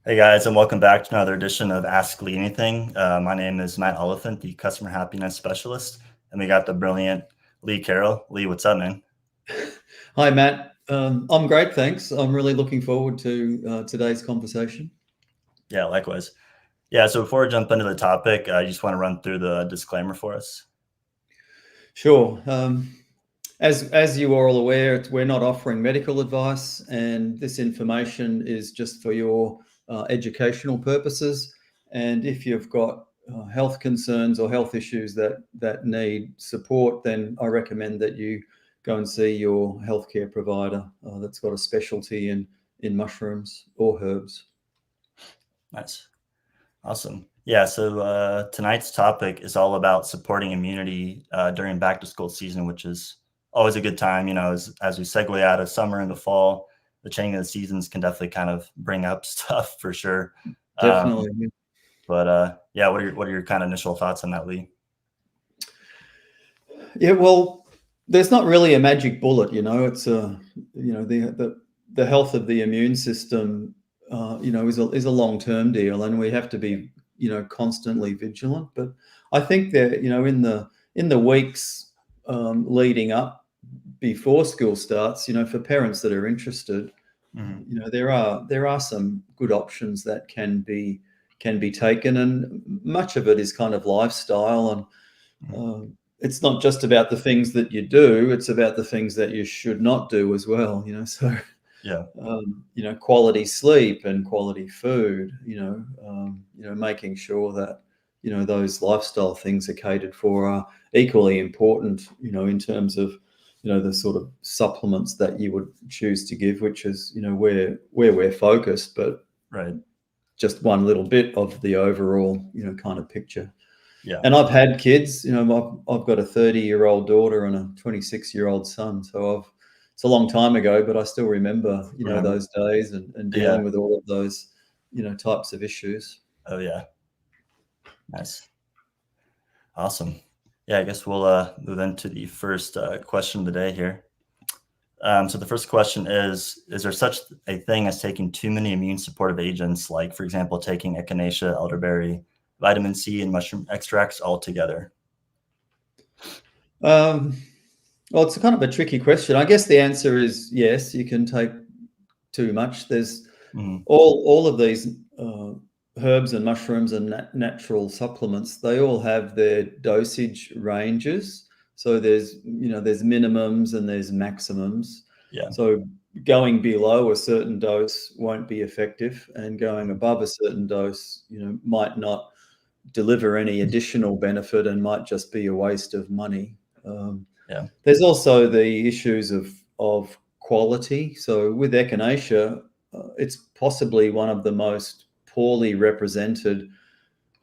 Hey guys, and welcome back to another edition of Ask Lee Anything. My name is Matt Oliphant, the Customer Happiness Specialist, and we got the brilliant Lee Carroll. Lee, what's up, man? Hi, Matt. I'm great, thanks. I'm really looking forward to today's conversation. Yeah, likewise. Yeah, so before we jump into the topic, I just want to run through the disclaimer for us. Sure. As you are all aware, we're not offering medical advice, and this information is just for your educational purposes. And if you've got health concerns or health issues that need support, then I recommend that you go and see your healthcare provider that's got a specialty in mushrooms or herbs. Nice. Awesome. Yeah, so tonight's topic is all about supporting immunity during back to school season, which is always a good time, as we segue out of summer into fall. The changing of the seasons can definitely kind of bring up stuff for sure. Definitely. Yeah, what are your kind of initial thoughts on that, Lee? Yeah, well, there's not really a magic bullet, It's the health of the immune system, is a long-term deal, and we have to be, constantly vigilant. But I think that, in the weeks leading up before school starts, for parents that are interested, there are some good options that can be taken, and much of it is kind of lifestyle, and it's not just about the things that you do; it's about the things that you should not do as well. So Yeah. Quality sleep and quality food. Making sure that those lifestyle things are catered for are equally important. In terms of the sort of supplements that you would choose to give, which is where we're focused, but right, just one little bit of the overall kind of picture. Yeah. And I've had kids. I've got a 30-year-old daughter and a 26-year-old son. So it's a long time ago, but I still remember those days and dealing with all of those types of issues. Oh yeah, nice, awesome. Yeah, I guess we'll move into the first question of the day here. So the first question is there such a thing as taking too many immune supportive agents, like, for example, taking echinacea, elderberry, vitamin C, and mushroom extracts all together? Well, it's a kind of a tricky question. I guess the answer is yes, you can take too much. There's all of these herbs and mushrooms and natural supplements. They all have their dosage ranges. So there's minimums and there's maximums. Yeah. So going below a certain dose won't be effective, and going above a certain dose, might not deliver any additional benefit and might just be a waste of money. There's also the issues of quality. So with echinacea, it's possibly one of the most poorly represented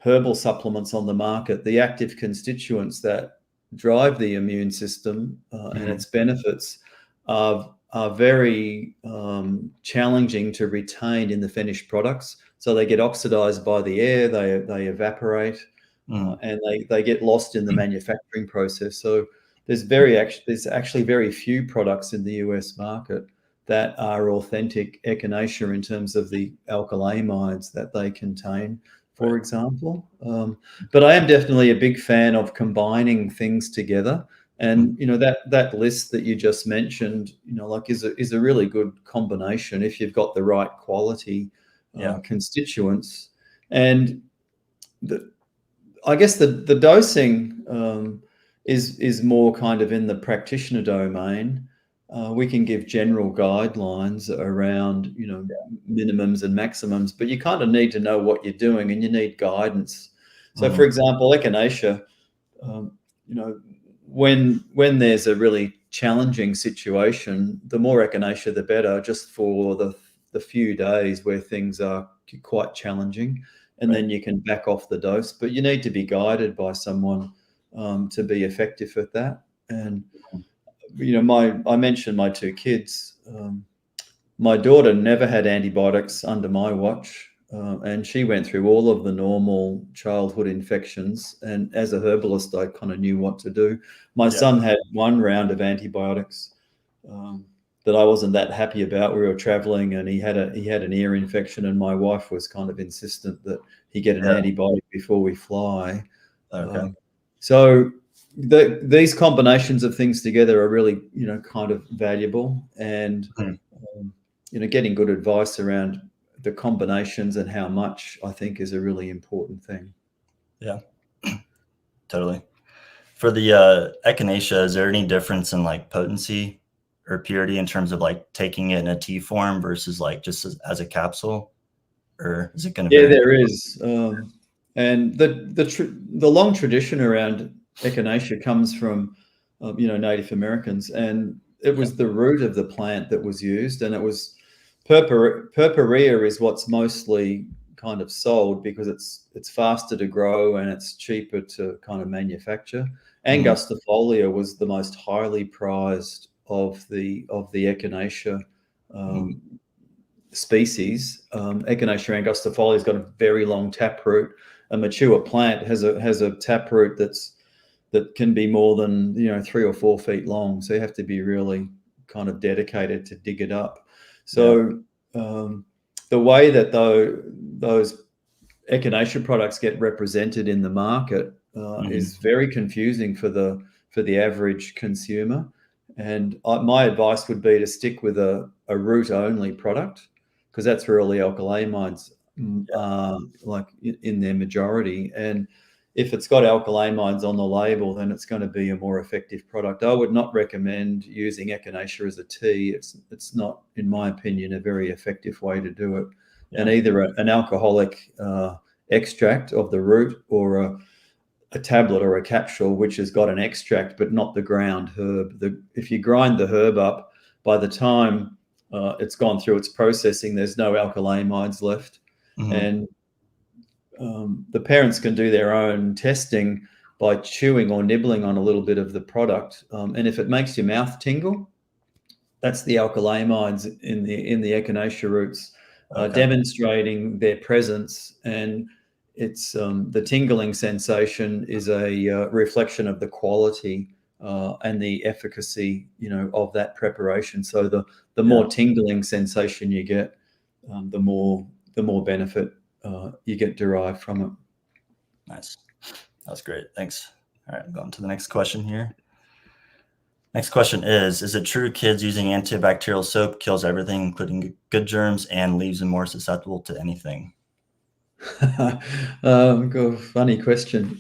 herbal supplements on the market. The active constituents that drive the immune system and its benefits are very challenging to retain in the finished products. So they get oxidized by the air, they evaporate, and they get lost in the manufacturing process. So there's actually very few products in the US market that are authentic echinacea in terms of the alkylamides that they contain, for example. But I am definitely a big fan of combining things together. And that list that you just mentioned, is a really good combination if you've got the right quality constituents. And I guess the dosing is more kind of in the practitioner domain. We can give general guidelines around minimums and maximums, but you kind of need to know what you're doing and you need guidance. So, for example, echinacea, when there's a really challenging situation, the more echinacea the better, just for the few days where things are quite challenging, and then you can back off the dose. But you need to be guided by someone to be effective at that. And I mentioned my two kids. My daughter never had antibiotics under my watch, and she went through all of the normal childhood infections. And as a herbalist, I kind of knew what to do. My son had one round of antibiotics, that I wasn't that happy about. We were traveling, and he had an ear infection, and my wife was kind of insistent that he get an antibiotic before we fly. Okay. So these combinations of things together are really, kind of valuable, and getting good advice around the combinations and how much, I think, is a really important thing. Yeah, totally. For the echinacea, is there any difference in like potency or purity in terms of like taking it in a tea form versus like just as a capsule, or is it going to Yeah, vary? there is, and the long tradition around echinacea comes from Native Americans, and it was the root of the plant that was used, and it was purpurea is what's mostly kind of sold because it's faster to grow and it's cheaper to kind of manufacture. Angustifolia was the most highly prized of the echinacea species. Echinacea angustifolia has got a very long taproot. A mature plant has a taproot that can be more than 3 or 4 feet long. So you have to be really kind of dedicated to dig it up. So the way that those echinacea products get represented in the market is very confusing for the average consumer. And my advice would be to stick with a root only product, because that's where all the alkylamides are, like in their majority. And if it's got alkylamides on the label, then it's going to be a more effective product. I would not recommend using echinacea as a tea. It's not, in my opinion, a very effective way to do it. And either an alcoholic extract of the root, or a tablet or a capsule which has got an extract but not the ground herb. If you grind the herb up, by the time it's gone through its processing, there's no alkylamides left. And the parents can do their own testing by chewing or nibbling on a little bit of the product. And if it makes your mouth tingle, that's the alkylamides in the echinacea roots demonstrating their presence. And it's the tingling sensation is a reflection of the quality and the efficacy, of that preparation. So the more tingling sensation you get, the more benefit you get derived from it. Nice. That's great. Thanks. All right, going to the next question here. Next question is it true kids using antibacterial soap kills everything, including good germs, and leaves them more susceptible to anything? Funny question.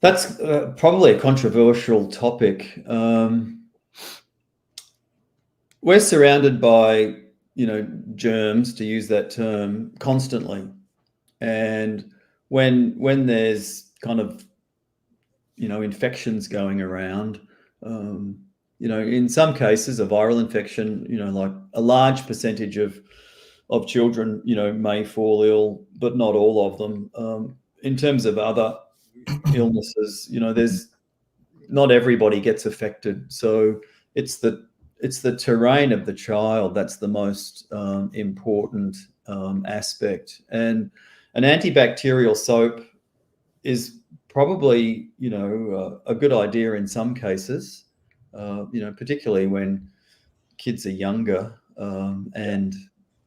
That's probably a controversial topic. We're surrounded by, germs, to use that term, constantly. And when there's kind of, infections going around, in some cases, a viral infection, like a large percentage of children, may fall ill, but not all of them. In terms of other illnesses, there's not everybody gets affected. So it's the terrain of the child that's the most important aspect. And an antibacterial soap is probably, a good idea in some cases, particularly when kids are younger, and,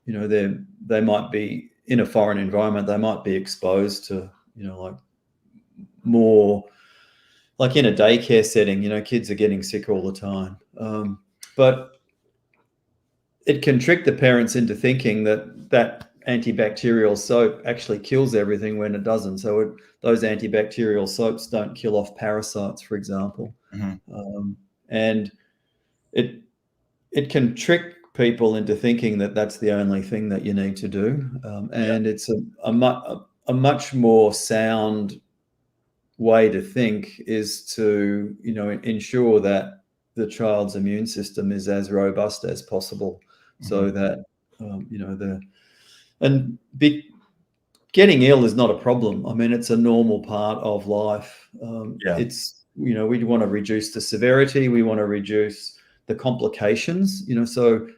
they might be in a foreign environment. They might be exposed to, like more like in a daycare setting, kids are getting sick all the time. But it can trick the parents into thinking that antibacterial soap actually kills everything, when it doesn't. So those antibacterial soaps don't kill off parasites, for example. And it can trick people into thinking that that's the only thing that you need to do. And it's a much more sound way to think is to, ensure that the child's immune system is as robust as possible, so that, getting ill is not a problem. I mean, it's a normal part of life. It's, we want to reduce the severity. We want to reduce the complications, so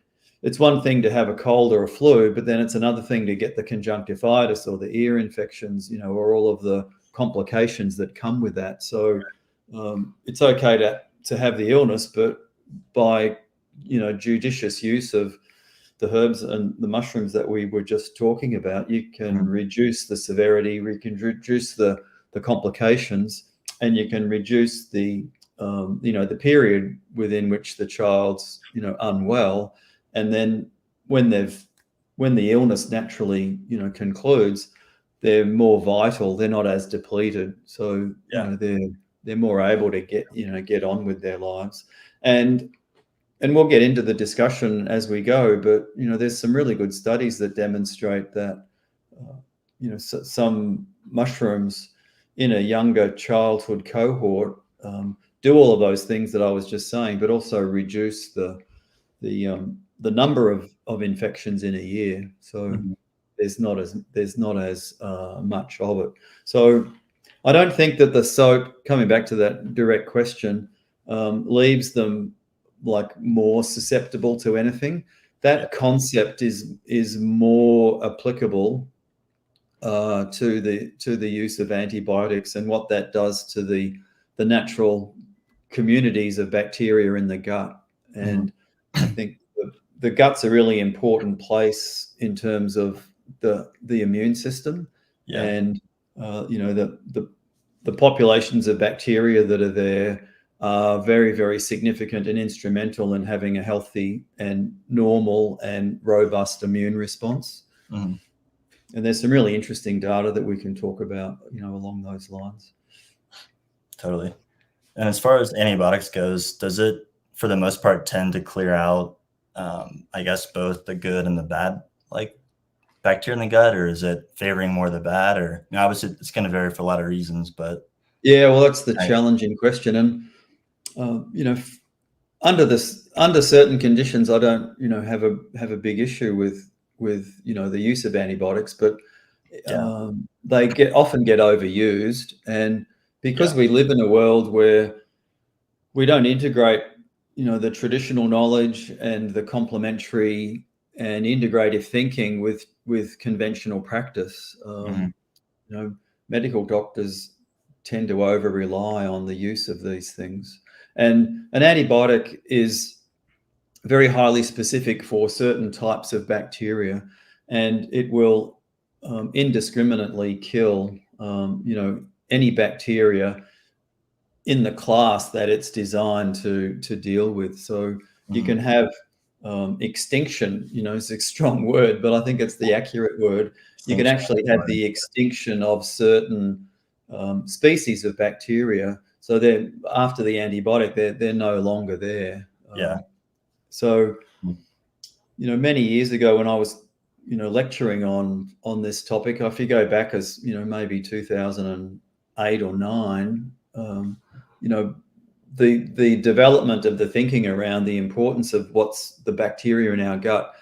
it's one thing to have a cold or a flu, but then it's another thing to get the conjunctivitis or the ear infections, or all of the complications that come with that. So it's okay have the illness, but by judicious use of the herbs and the mushrooms that we were just talking about, you can reduce the severity, we can reduce the complications, and you can reduce the the period within which the child's unwell, and then when the illness naturally concludes, they're more vital, they're not as depleted, so they're more able to get on with their lives. And we'll get into the discussion as we go, but there's some really good studies that demonstrate that some mushrooms in a younger childhood cohort do all of those things that I was just saying, but also reduce the number of infections in a year. So there's not as much of it. So I don't think that the soap, coming back to that direct question, leaves them like more susceptible to anything. That concept is more applicable to the use of antibiotics and what that does to the natural communities of bacteria in the gut. And I think the gut's a really important place in terms of the immune system, and the populations of bacteria that are there are very, very significant and instrumental in having a healthy and normal and robust immune response. And there's some really interesting data that we can talk about, along those lines. Totally. And as far as antibiotics goes, does it, for the most part, tend to clear out, I guess, both the good and the bad, like bacteria in the gut, or is it favoring more the bad? Or obviously, it's going to vary for a lot of reasons, but yeah, well, that's the challenging question. And under certain conditions, I don't have a big issue with the use of antibiotics, but they often get overused, and because we live in a world where we don't integrate the traditional knowledge and the complementary and integrative thinking with conventional practice. Medical doctors tend to over rely on the use of these things, and an antibiotic is very highly specific for certain types of bacteria, and it will indiscriminately kill any bacteria in the class that it's designed to deal with. So you can have extinction, it's a strong word, but I think it's the accurate word. You can actually have the extinction of certain species of bacteria. So they're, after the antibiotic, they're no longer there. So, many years ago when I was, lecturing on this topic, if you go back as, maybe 2008 or 9, the development of the thinking around the importance of what's the bacteria in our gut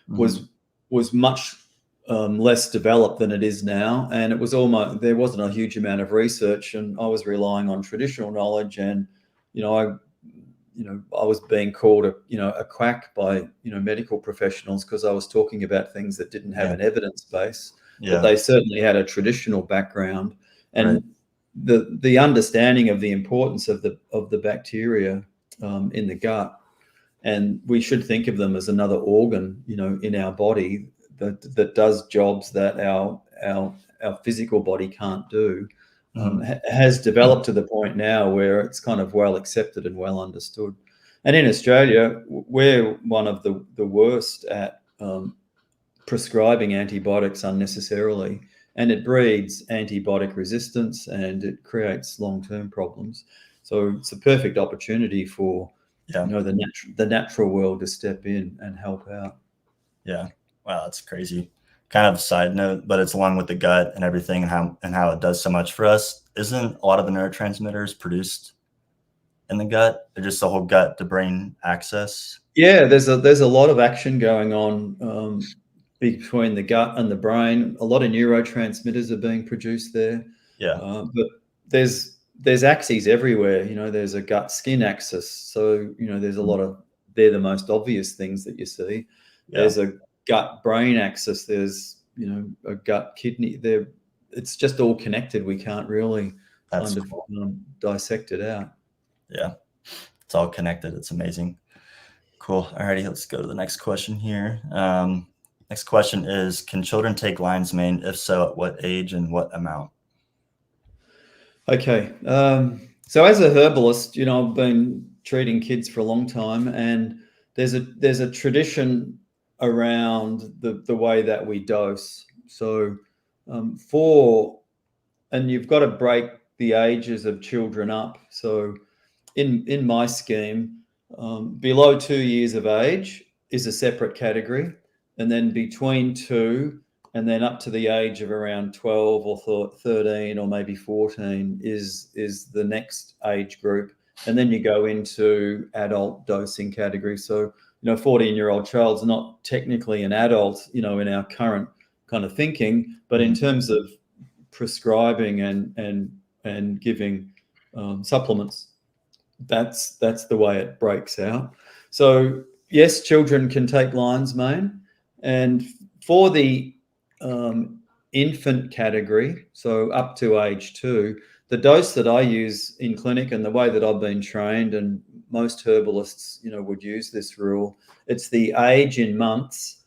was much less developed than it is now, and it was there wasn't a huge amount of research, and I was relying on traditional knowledge, and I was being called a quack by medical professionals because I was talking about things that didn't have an evidence base, but they certainly had a traditional background, and the understanding of the importance of the bacteria in the gut, and we should think of them as another organ in our body that does jobs that our physical body can't do, has developed to the point now where it's kind of well accepted and well understood. And in Australia, we're one of the worst at prescribing antibiotics unnecessarily, and it breeds antibiotic resistance and it creates long-term problems. So it's a perfect opportunity for the natural world to step in and help out. Yeah. Wow, that's crazy. Kind of a side note, but it's along with the gut and everything, and how it does so much for us. Isn't a lot of the neurotransmitters produced in the gut? They're just the whole gut to brain axis. Yeah, there's a lot of action going on between the gut and the brain. A lot of neurotransmitters are being produced there. But there's axes everywhere. There's a gut skin axis. So there's a lot of, they're the most obvious things that you see. There's a gut brain axis. There's a gut kidney. It's just all connected. We can't really dissect it out. Yeah. It's all connected. It's amazing. Cool. Alrighty, let's go to the next question here. Next question is, can children take lion's mane? If so, at what age and what amount? Okay. So as a herbalist, I've been treating kids for a long time, and there's a tradition around the way that we dose. So and you've got to break the ages of children up. So in my scheme, below 2 years of age is a separate category, and then between 2 and then up to the age of around 12 or 13 or maybe 14 is the next age group. And then you go into adult dosing category. So, 14-year-old child's not technically an adult, in our current kind of thinking, but in terms of prescribing and giving supplements, that's the way it breaks out. So yes, children can take lion's mane, and for the infant category, so up to age 2, the dose that I use in clinic and the way that I've been trained, and most herbalists, would use this rule, it's the age in months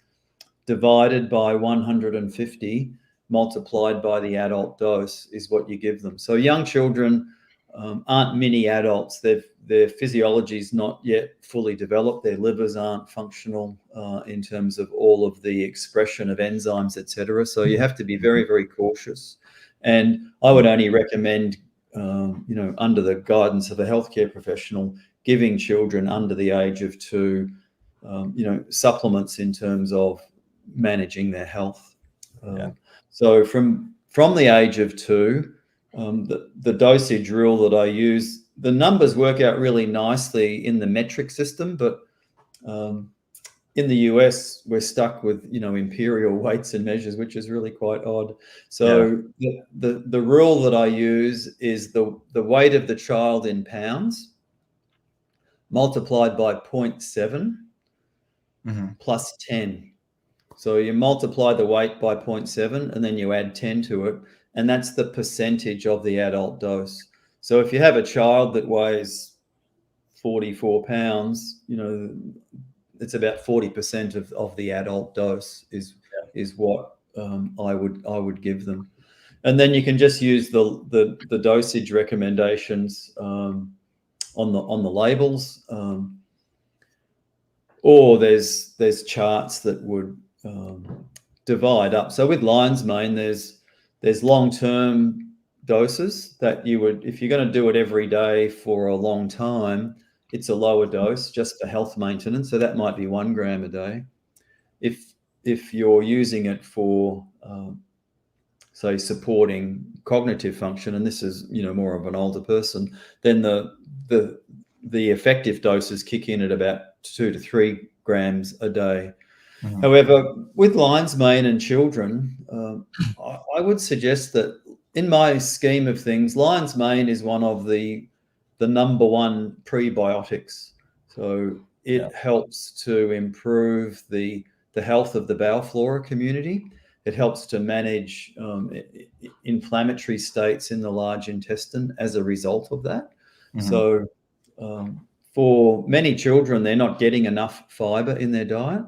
divided by 150 multiplied by the adult dose is what you give them. So young children aren't mini adults. Their physiology is not yet fully developed. Their livers aren't functional in terms of all of the expression of enzymes, etc. So you have to be very, very cautious. And I would only recommend, under the guidance of a healthcare professional, giving children under the age of 2, supplements in terms of managing their health. So from the age of 2, the dosage rule that I use, the numbers work out really nicely in the metric system, but in the US, we're stuck with, imperial weights and measures, which is really quite odd. So the rule that I use is the weight of the child in pounds multiplied by 0.7 plus 10. So you multiply the weight by 0.7 and then you add 10 to it, and that's the percentage of the adult dose. So if you have a child that weighs 44 pounds, it's about 40% of the adult dose is what I would give them. And then you can just use the dosage recommendations on the labels, or there's charts that would divide up. So with lion's mane, there's long-term doses that you would, if you're going to do it every day for a long time, it's a lower dose just for health maintenance. So that might be 1 gram a day. If you're using it for, say, supporting cognitive function, and this is, more of an older person, then the effective doses kick in at about 2 to 3 grams a day. However, with lion's mane and children, I would suggest that in my scheme of things, lion's mane is one of the number 1 prebiotics. So it helps to improve the health of the bowel flora community. It helps to manage inflammatory states in the large intestine as a result of that. So for many children, they're not getting enough fiber in their diet.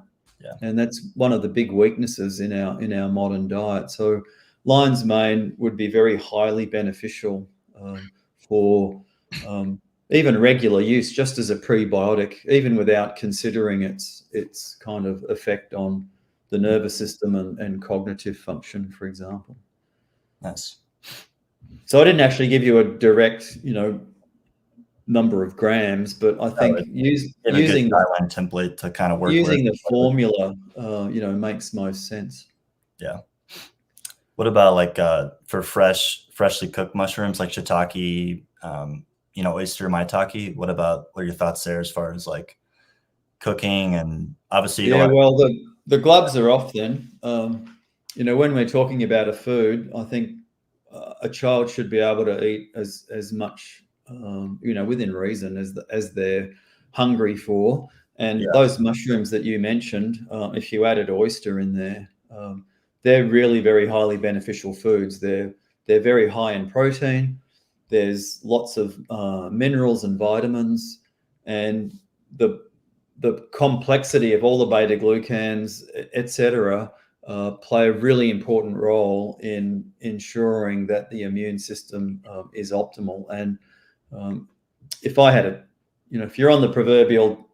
And that's one of the big weaknesses in our modern diet. So lion's mane would be very highly beneficial for even regular use, just as a prebiotic, even without considering its kind of effect on the nervous system and cognitive function, for example. Nice. So I didn't actually give you a direct, number of grams, but I think using the guideline template to kind of work using with. the formula, makes most sense. Yeah. What about like for freshly cooked mushrooms like shiitake, oyster maitake? What are your thoughts there as far as like cooking? And obviously, well, the gloves are off then. When we're talking about a food, I think a child should be able to eat as much, within reason as they're hungry for. And those mushrooms that you mentioned, if you added oyster in there, they're really very highly beneficial foods. They're very high in protein. There's lots of minerals and vitamins. and the complexity of all the beta glucans, etc., play a really important role in ensuring that the immune system is optimal. And if I had if you're on the proverbial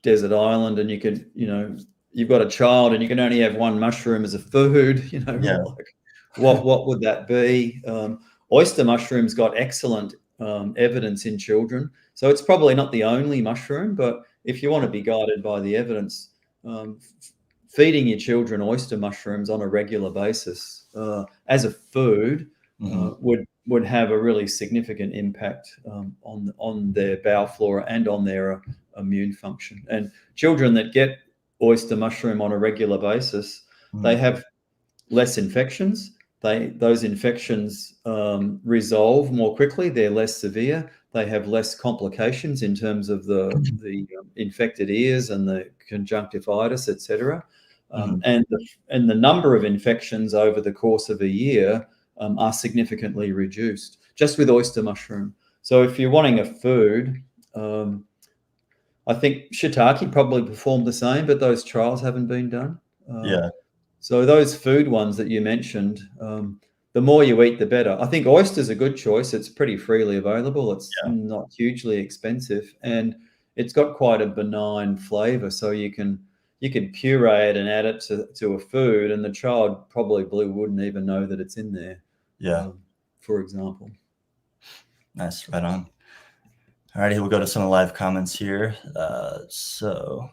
desert island and you've got a child and you can only have one mushroom as a food, Yeah. like what would that be? Oyster mushrooms got excellent evidence in children. So it's probably not the only mushroom, but if you want to be guided by the evidence, feeding your children oyster mushrooms on a regular basis as a food would have a really significant impact on their bowel flora and on their immune function. And children that get oyster mushroom on a regular basis, they have less infections. Those infections resolve more quickly. They're less severe. They have less complications in terms of the infected ears and the conjunctivitis, etc. And the number of infections over the course of a year are significantly reduced just with oyster mushroom. So if you're wanting a food, I think shiitake probably performed the same, but those trials haven't been done. So those food ones that you mentioned, the more you eat, the better. I think oyster's a good choice. It's pretty freely available. It's not hugely expensive, and it's got quite a benign flavor. So you can puree it and add it to a food, and the child probably wouldn't even know that it's in there. For example. Nice, right on. Alrighty, we'll go to some of the live comments here. So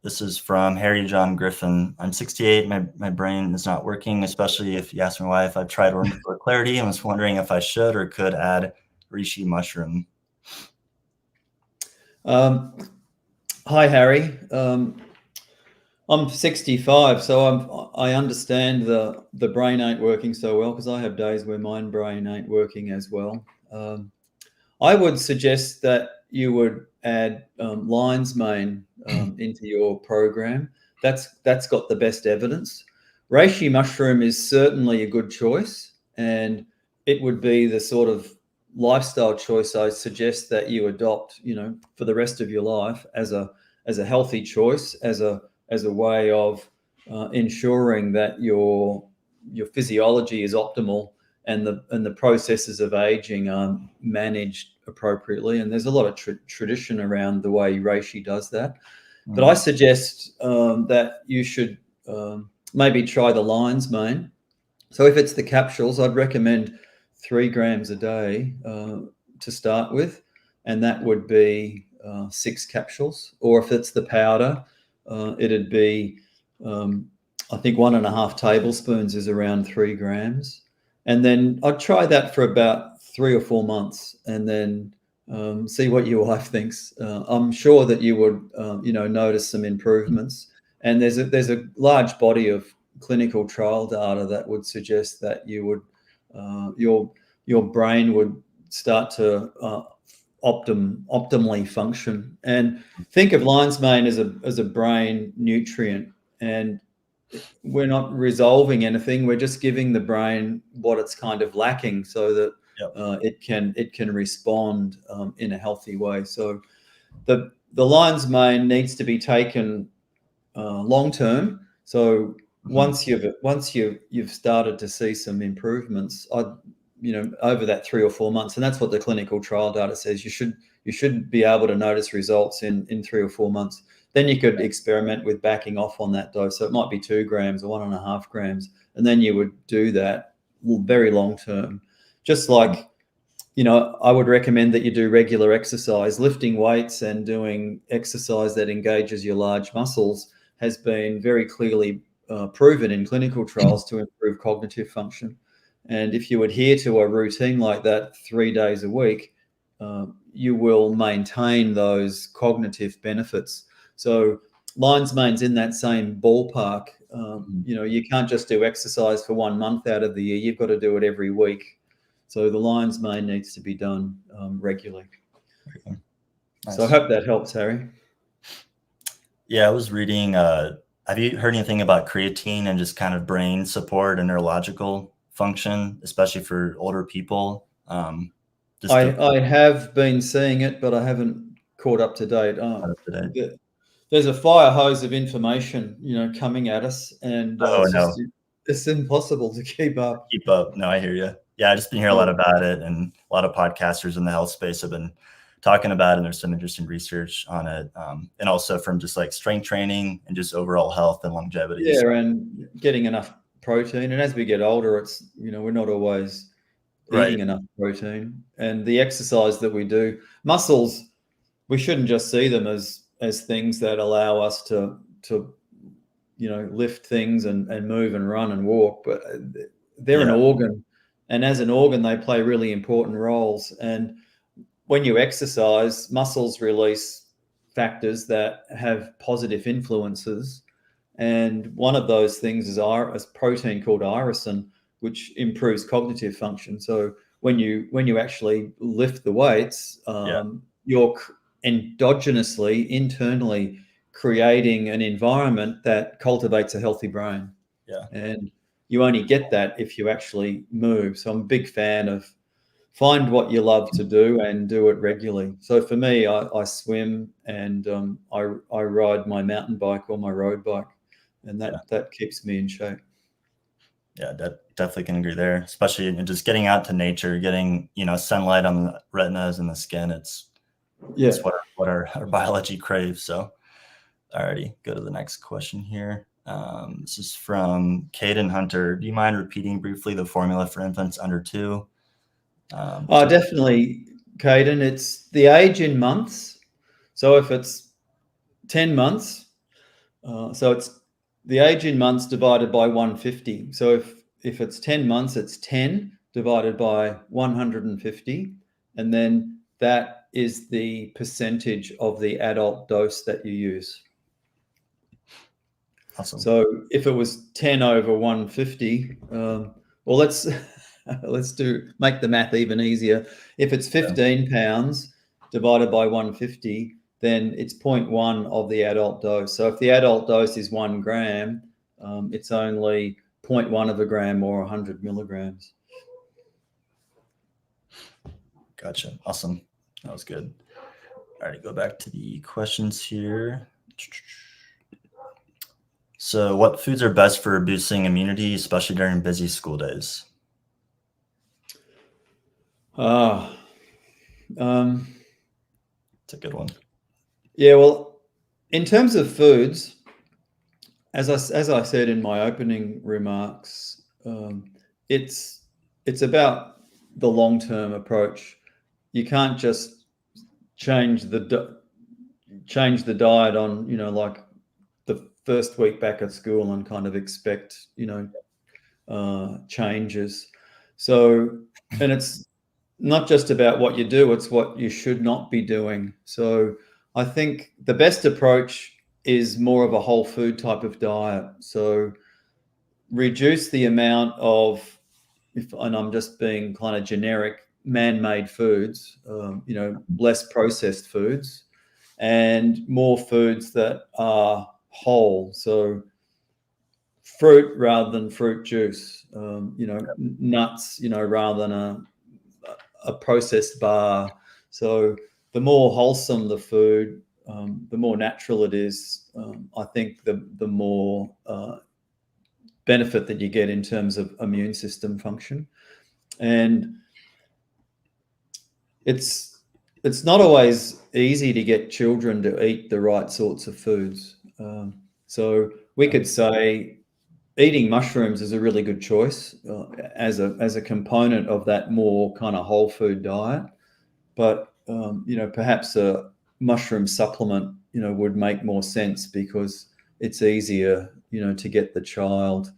this is from Harry John Griffin. I'm 68. My brain is not working, especially if you ask my wife. I've tried for clarity and was wondering if I should or could add reishi mushroom. Hi, Harry. I'm 65, so I understand the brain ain't working so well, because I have days where my brain ain't working as well. I would suggest that you would add lion's mane into your program. That's got the best evidence. Reishi mushroom is certainly a good choice, and it would be the sort of lifestyle choice I suggest that you adopt, for the rest of your life as a healthy choice, as a way of ensuring that your physiology is optimal and the processes of aging are managed appropriately. And there's a lot of tradition around the way reishi does that. But I suggest that you should maybe try the lion's mane. So if it's the capsules, I'd recommend 3 grams a day to start with, and that would be 6 capsules. Or if it's the powder, it'd be, I think 1.5 tablespoons is around 3 grams. And then I'd try that for about 3 or 4 months, and then see what your wife thinks. I'm sure that you would, notice some improvements. And there's a large body of clinical trial data that would suggest that you would, your brain would start to optimally function. And think of lion's mane as a brain nutrient, and we're not resolving anything. We're just giving the brain what it's kind of lacking, so that it can respond in a healthy way. So the lion's mane needs to be taken long term. So once you've started to see some improvements, over that 3 or 4 months, and that's what the clinical trial data says, you should be able to notice results in 3 or 4 months. Then you could experiment with backing off on that dose. So it might be 2 grams or 1.5 grams, and then you would do that very long term. Just like, I would recommend that you do regular exercise. Lifting weights and doing exercise that engages your large muscles has been very clearly proven in clinical trials to improve cognitive function. And if you adhere to a routine like that 3 days a week, you will maintain those cognitive benefits. So lion's mane's in that same ballpark. You can't just do exercise for 1 month out of the year. You've got to do it every week. So the lion's mane needs to be done regularly. Nice. So I hope that helps, Harry. Yeah, I was reading, have you heard anything about creatine and just kind of brain support and neurological function, especially for older people? I have been seeing it, but I haven't caught up to date. Up to date. There's a fire hose of information, coming at us, and Oh no, it's impossible to keep up. keep up. No, I hear you. Yeah, I just been hearing a lot about it, and a lot of podcasters in the health space have been talking about it, and there's some interesting research on it, and also from just like strength training and just overall health and longevity. Yeah, and getting enough protein. And as we get older, it's we're not always eating enough protein. And the exercise that we do, muscles, we shouldn't just see them as things that allow us to lift things and move and run and walk, but they're an organ, and as an organ they play really important roles. And when you exercise, muscles release factors that have positive influences, and one of those things is a protein called irisin, which improves cognitive function. So when you actually lift the weights, you're endogenously, internally creating an environment that cultivates a healthy brain. Yeah. And you only get that if you actually move. So I'm a big fan of find what you love to do and do it regularly. So for me, I swim, and I ride my mountain bike or my road bike, and that keeps me in shape. Yeah, definitely can agree there, especially in just getting out to nature, getting sunlight on the retinas and the skin. It's what our biology craves. So alrighty, go to the next question here. This is from Caden Hunter. Do you mind repeating briefly the formula for infants under 2? Definitely, Caden. It's the age in months. So if it's 10 months, so it's the age in months divided by 150. So if it's 10 months, it's 10 divided by 150. And then that is the percentage of the adult dose that you use. Awesome. So if it was 10 over 150, let's make the math even easier. If it's 15 pounds divided by 150, then it's 0.1 of the adult dose. So if the adult dose is 1 gram, it's only 0.1 of a gram or 100 milligrams. Gotcha. Awesome. That was good. All right, go back to the questions here. So what foods are best for boosting immunity, especially during busy school days? It's a good one. Yeah, well, in terms of foods, as I said in my opening remarks, it's about the long-term approach. You can't just change the diet on like the first week back at school and kind of expect changes. So, and it's not just about what you do, it's what you should not be doing. So I think the best approach is more of a whole food type of diet. So reduce the amount of, and I'm just being kind of generic, man-made foods, less processed foods, and more foods that are whole. So fruit rather than fruit juice, nuts, rather than a processed bar. So the more wholesome the food, the more natural it is. I think the more benefit that you get in terms of immune system function. And it's not always easy to get children to eat the right sorts of foods. So we could say eating mushrooms is a really good choice as a component of that more kind of whole food diet. But perhaps a mushroom supplement would make more sense because it's easier to get the child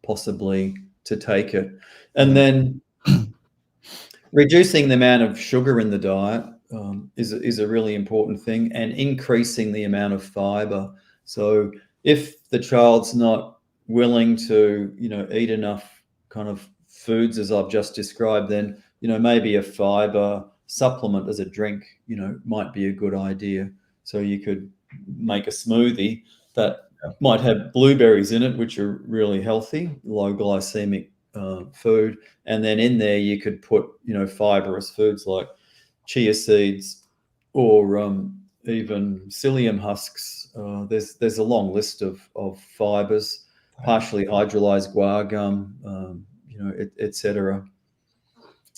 possibly to take it. And then reducing the amount of sugar in the diet is a really important thing, and increasing the amount of fiber. So if the child's not willing to eat enough kind of foods as I've just described, then maybe a fiber supplement as a drink might be a good idea. So you could make a smoothie that might have blueberries in it, which are really healthy, low glycemic food, and then in there you could put fibrous foods like chia seeds or even psyllium husks. There's a long list of fibers, partially hydrolyzed guar gum, etc.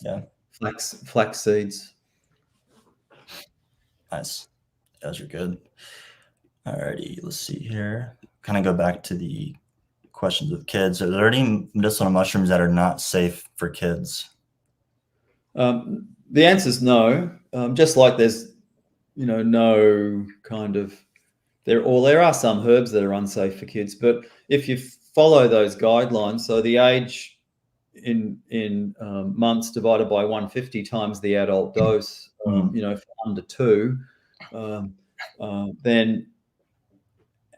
Yeah. Flax seeds. Nice. Those are good. Alrighty, let's see here. Kind of go back to the questions with kids. Are there any medicinal mushrooms that are not safe for kids? The answer is no. Just like there's, no kind of there are some herbs that are unsafe for kids, but if you follow those guidelines, so the age in months divided by 150 times the adult dose, for under 2, then,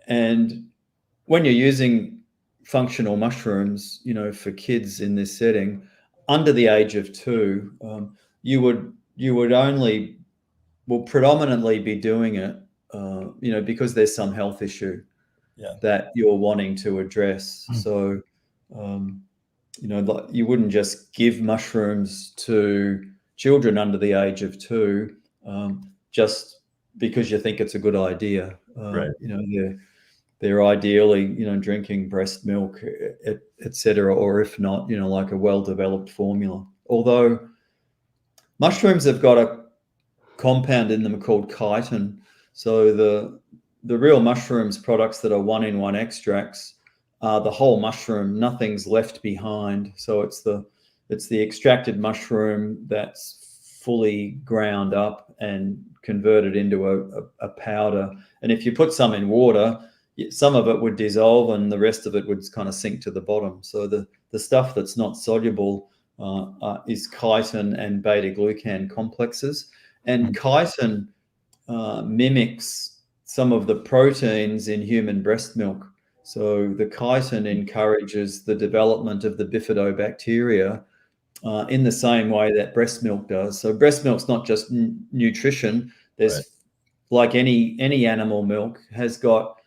and when you're using functional mushrooms, for kids in this setting, under the age of 2, you would only will predominantly be doing it, because there's some health issue that you're wanting to address. So, you wouldn't just give mushrooms to children under the age of 2 just because you think it's a good idea. Right. They're ideally, drinking breast milk, etc., or if not, like a well-developed formula. Although mushrooms have got a compound in them called chitin. So the real mushrooms products that are 1-in-1 extracts are the whole mushroom, nothing's left behind. So it's the extracted mushroom that's fully ground up and converted into a powder. And if you put some in water, some of it would dissolve and the rest of it would kind of sink to the bottom. So the stuff that's not soluble is chitin and beta-glucan complexes. And chitin mimics some of the proteins in human breast milk. So the chitin encourages the development of the bifidobacteria in the same way that breast milk does. So breast milk's not just nutrition. There's like any animal milk has got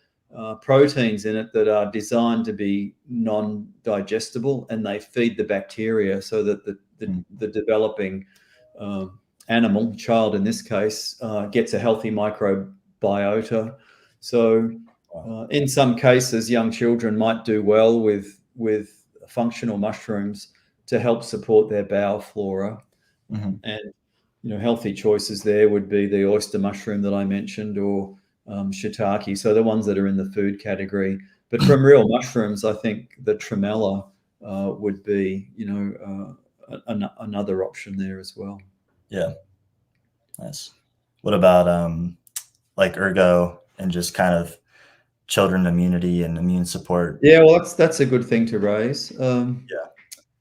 proteins in it that are designed to be non-digestible, and they feed the bacteria so that the developing animal, child in this case, gets a healthy microbiota. So in some cases, young children might do well with functional mushrooms to help support their bowel flora. And healthy choices there would be the oyster mushroom that I mentioned, or shiitake, so the ones that are in the food category. But from real mushrooms, I think the tremella would be, another option there as well. Yeah, nice. What about like ergo and just kind of children immunity and immune support? Yeah, well, that's a good thing to raise.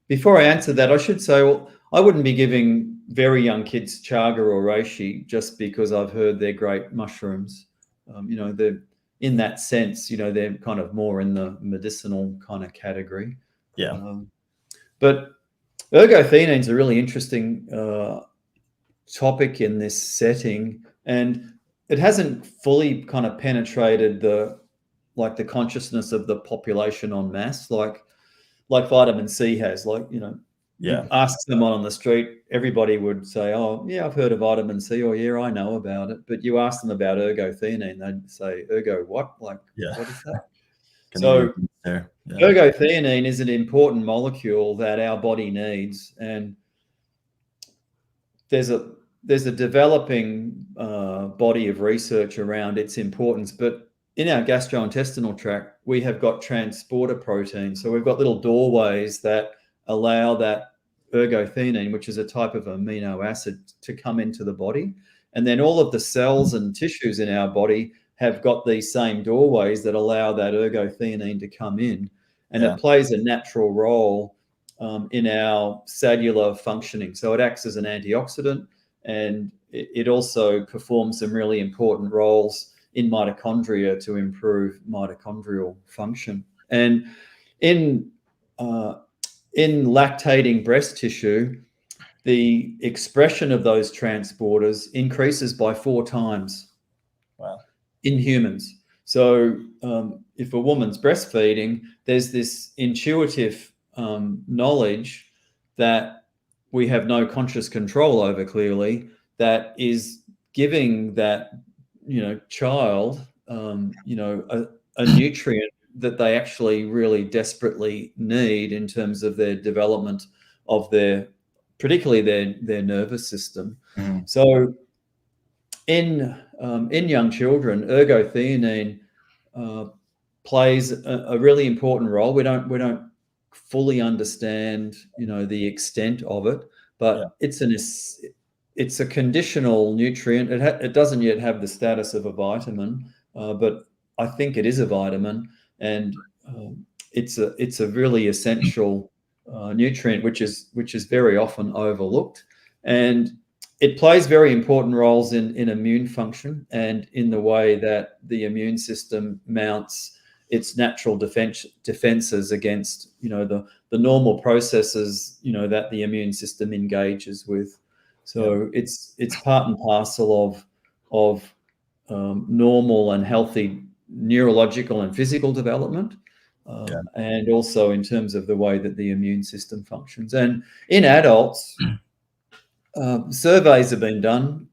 Before I answer that, I should say, well, I wouldn't be giving very young kids chaga or reishi just because I've heard they're great mushrooms. They're in that sense, they're kind of more in the medicinal kind of category. But ergothioneine is a really interesting topic in this setting, and it hasn't fully kind of penetrated the consciousness of the population en masse, like vitamin C has. You ask someone on the street, everybody would say, "Oh, yeah, I've heard of vitamin C," or "Yeah, I know about it." But you ask them about ergothioneine, they'd say, "Ergo what? What is that?" So ergothioneine is an important molecule that our body needs, and there's a developing body of research around its importance. But in our gastrointestinal tract, we have got transporter proteins. So we've got little doorways that allow that ergothioneine, which is a type of amino acid, to come into the body. And then all of the cells and tissues in our body have got these same doorways that allow that ergothioneine to come in. And it plays a natural role in our cellular functioning. So it acts as an antioxidant, and it also performs some really important roles in mitochondria to improve mitochondrial function. And in lactating breast tissue, the expression of those transporters increases by 4 times in humans. So if a woman's breastfeeding, there's this intuitive knowledge that we have no conscious control over, clearly, that is giving that child, a nutrient that they actually really desperately need in terms of their development of particularly their nervous system. Mhm. So in young children, ergothioneine plays a really important role. We don't fully understand, the extent of it, but it's a conditional nutrient. It doesn't yet have the status of a vitamin, but I think it is a vitamin, and it's a really essential nutrient, which is very often overlooked, and it plays very important roles in immune function and in the way that the immune system mounts its natural defenses against, the normal processes, that the immune system engages with. So it's part and parcel of normal and healthy neurological and physical development, and also in terms of the way that the immune system functions. And in adults, surveys have been done,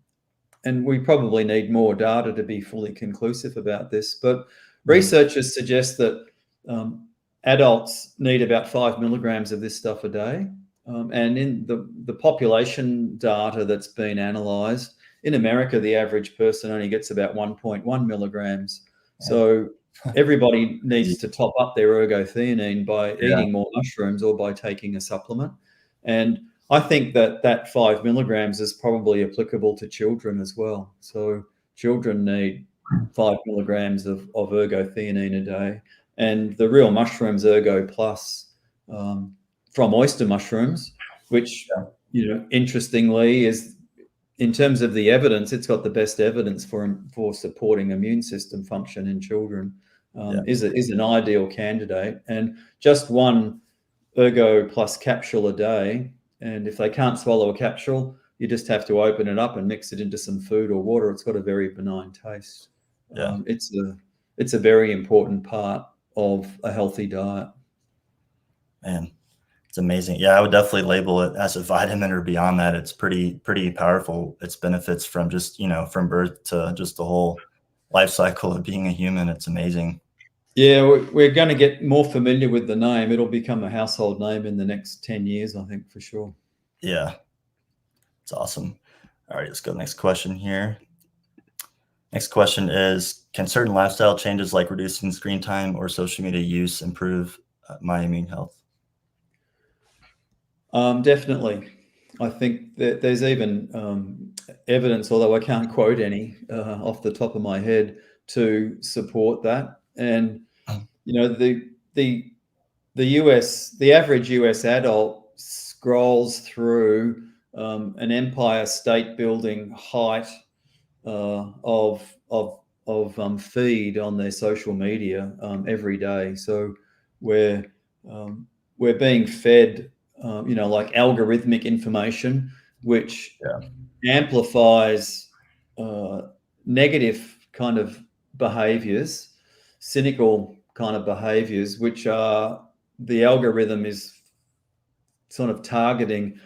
and we probably need more data to be fully conclusive about this, but researchers suggest that adults need about 5 milligrams of this stuff a day. And in the population data that's been analysed, in America, the average person only gets about 1.1 milligrams. So everybody needs to top up their ergothioneine by eating more mushrooms or by taking a supplement. And I think that 5 milligrams is probably applicable to children as well. So children need 5 milligrams of ergothioneine a day. And the real mushrooms, Ergo Plus, from oyster mushrooms, which, interestingly is, in terms of the evidence, it's got the best evidence for supporting immune system function in children, is an ideal candidate. And just one Ergo Plus capsule a day, and if they can't swallow a capsule, you just have to open it up and mix it into some food or water. It's got a very benign taste. It's a very important part of a healthy diet. Man, it's amazing. Yeah, I would definitely label it as a vitamin or beyond that. It's pretty powerful. Its benefits from just, from birth to just the whole life cycle of being a human. It's amazing. Yeah, we're going to get more familiar with the name. It'll become a household name in the next 10 years, I think, for sure. Yeah, it's awesome. All right, let's go to the next question here. Next question is, can certain lifestyle changes like reducing screen time or social media use improve my immune health? Definitely. I think that there's even evidence, although I can't quote any off the top of my head, to support that. And the average US adult scrolls through an Empire State Building height of feed on their social media every day. So we're being fed like algorithmic information, which amplifies negative kind of behaviors, cynical kind of behaviors, which are, the algorithm is sort of targeting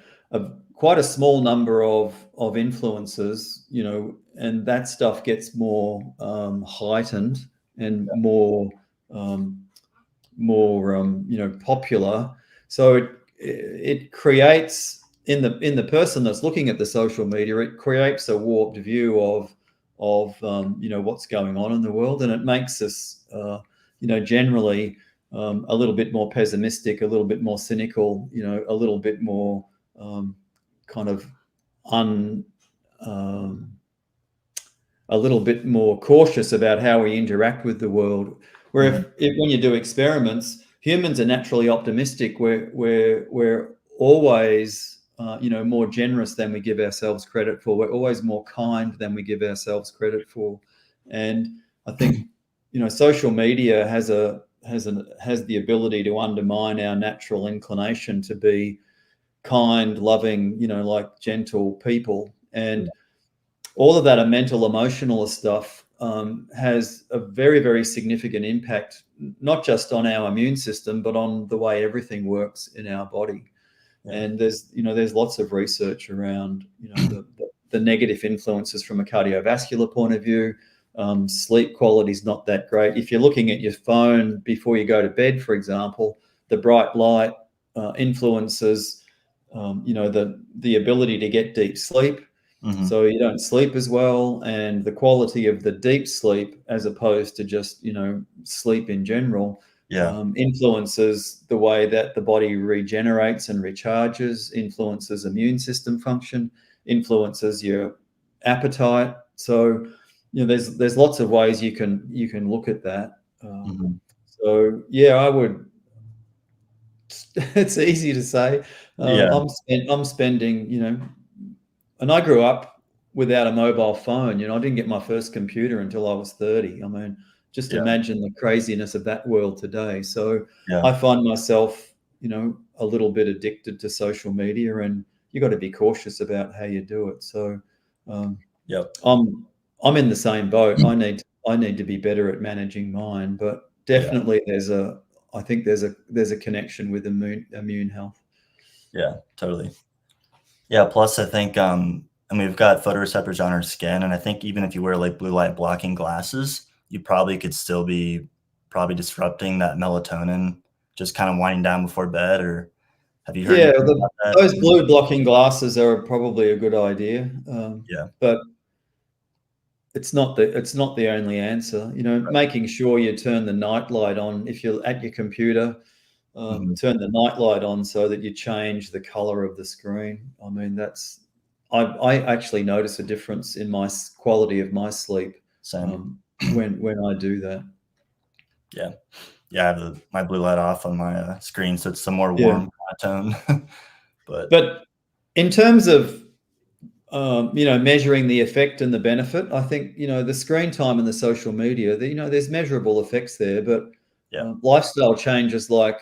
quite a small number of influencers, and that stuff gets more heightened and more popular. So it creates in the person that's looking at the social media, it creates a warped view of what's going on in the world, and it makes us generally a little bit more pessimistic, a little bit more cynical, a little bit more kind of a little bit more cautious about how we interact with the world. Where when you do experiments, humans are naturally optimistic. We're always more generous than we give ourselves credit for. We're always more kind than we give ourselves credit for. And I think social media has the ability to undermine our natural inclination to be kind, loving, like gentle people. And all of that mental, emotional stuff has a very, very significant impact, not just on our immune system, but on the way everything works in our body. And there's lots of research around, the negative influences from a cardiovascular point of view, Sleep quality is not that great. If you're looking at your phone before you go to bed, for example, the bright light influences, the ability to get deep sleep. Mm-hmm. So you don't sleep as well, and the quality of the deep sleep, as opposed to just sleep in general, influences the way that the body regenerates and recharges, influences immune system function, influences your appetite. So there's lots of ways you can look at that. So yeah, I would. It's easy to say. I'm spending, and I grew up without a mobile phone. I didn't get my first computer until I was 30. I mean, just imagine the craziness of that world today. So I find myself, a little bit addicted to social media, and you got to be cautious about how you do it. So I'm in the same boat. I need to be better at managing mine, but definitely I think there's a connection with immune health. Yeah, totally. Yeah, plus I think and we've got photoreceptors on our skin, and I think even if you wear like blue light blocking glasses, you probably could still be disrupting that melatonin, just kind of winding down before bed. Or have you heard anything about that? Those blue blocking glasses are probably a good idea. But it's not the only answer. Making sure you turn the night light on if you're at your computer. Turn the night light on so that you change the color of the screen. I mean, I actually notice a difference in my quality of my sleep when I do that. Yeah, I have my blue light off on my screen, so it's some more warm tone. But in terms of measuring the effect and the benefit, I think the screen time and the social media, there's measurable effects there, but lifestyle changes like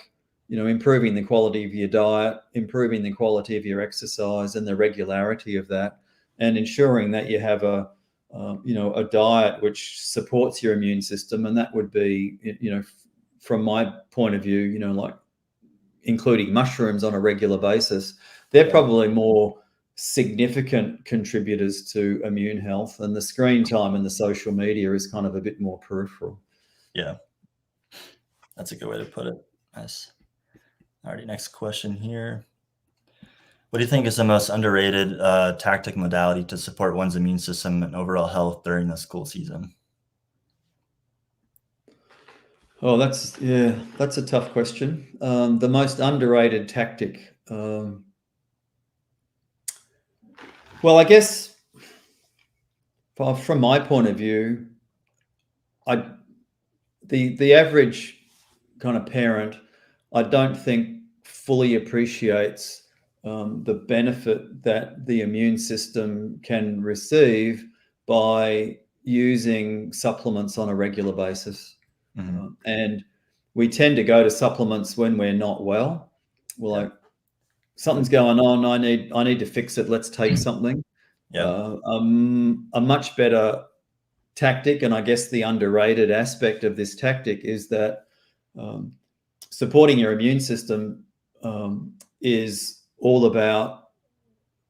improving the quality of your diet, improving the quality of your exercise and the regularity of that, and ensuring that you have a diet which supports your immune system. And that would be, from my point of view, like including mushrooms on a regular basis. They're probably more significant contributors to immune health, and the screen time and the social media is kind of a bit more peripheral. Yeah, that's a good way to put it. Nice. Alrighty, next question here. What do you think is the most underrated tactic modality to support one's immune system and overall health during the school season? Oh, that's a tough question. The most underrated tactic. Well, I guess from my point of view, the average kind of parent, I don't think fully appreciates the benefit that the immune system can receive by using supplements on a regular basis. And we tend to go to supplements when we're not well. We're like, something's going on. I need to fix it. Let's take something. A much better tactic, and I guess the underrated aspect of this tactic, is that supporting your immune system is all about